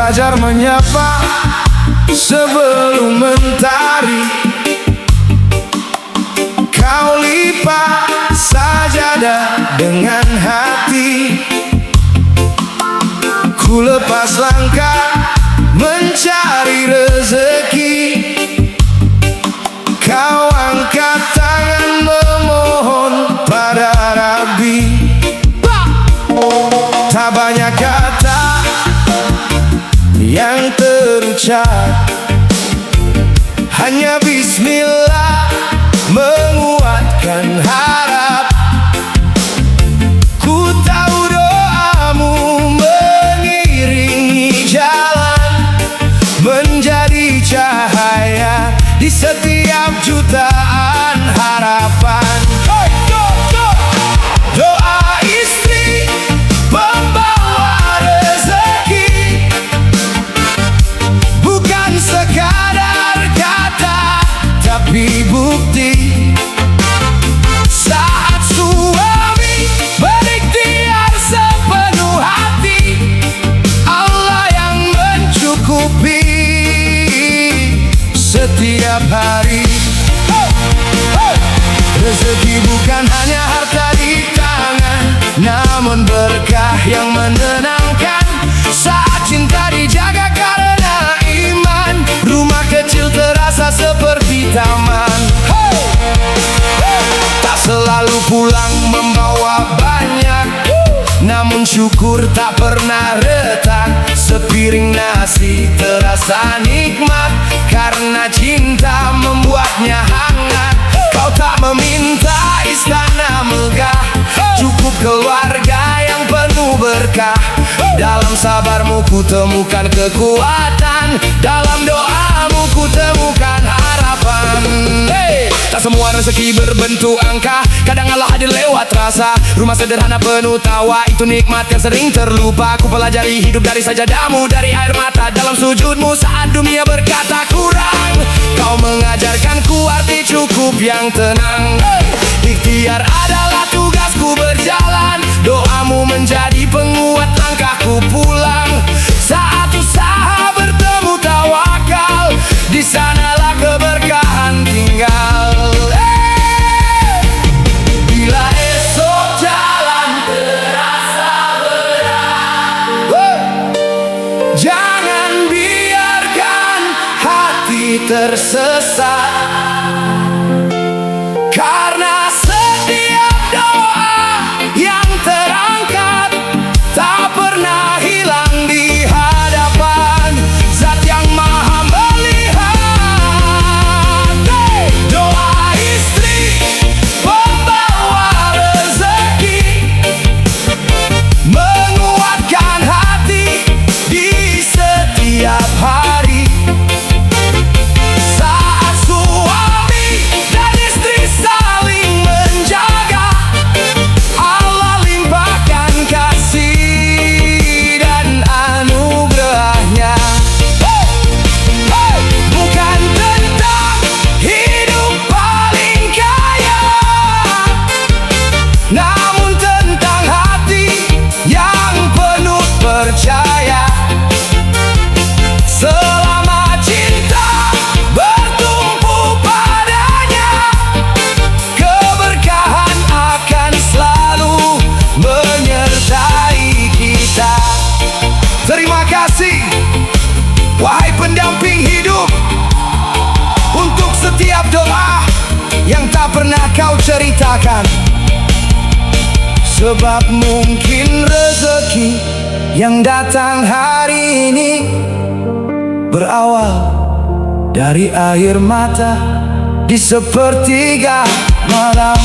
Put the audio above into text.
Fajar menyapa sebelum mentari, kau lipat sajadah dengan hati. Ku lepas langkah mencari rezeki, kau angkat tangan memohon pada Rabbi. Tak banyak kata yang terucap, hanya bismillah menguatkan harap. Ku tahu doamu mengiringi jalan, menjadi cahaya di setiap jutaan harapan. Doa istri pembawa rezeki, bukan sekadar kata tapi bukti. Saat suami berikhtiar sepenuh hati, Allah yang mencukupi setiap hari. Rezeki bukan hanya harta di tangan, namun berkah yang menenangkan. Saat cinta dijaga karena iman, rumah kecil terasa seperti taman. Tak selalu pulang membawa banyak, namun syukur tak pernah retak. Sepiring nasi terasa nikmat, karena cinta membuatnya hangat. Kau tak meminta istana megah, cukup keluarga yang penuh berkah. Dalam sabarmu ku temukan kekuatan, dalam doamu ku temukan harapan. Tak semua rezeki berbentuk angka, kadang Allah hadir lewat rasa. Rumah sederhana penuh tawa, itu nikmat yang sering terlupa. Ku pelajari hidup dari sajadahmu, dari air mata dalam sujudmu saat dunia berkata kurang. Kau mengajarkanku arti cukup yang tenang. Ikhtiar adalah tugasku berjalan, doamu menjadi penguat langkahku pulang. Saat usaha bertemu tawakal, di sanalah keberkahan tinggal. Bila esok jalan terasa berat, jangan biarkan hati tersesat, karena setiap doa yang terangkat tak pernah hilang di hadapan Zat yang maha melihat. Doa istri pembawa rezeki, menguatkan hati di setiap hari. Saat suami dan istri saling menjaga, Allah limpahkan kasih dan anugerahnya. Bukan tentang hidup paling kaya, namun tentang hati yang penuh percaya. Selama cinta bertumpu padanya, keberkahan akan selalu menyertai kita. Terima kasih, wahai pendamping hidup, untuk setiap doa yang tak pernah kau ceritakan. Sebab mungkin rezeki yang datang hari ini berawal dari air mata di sepertiga malam.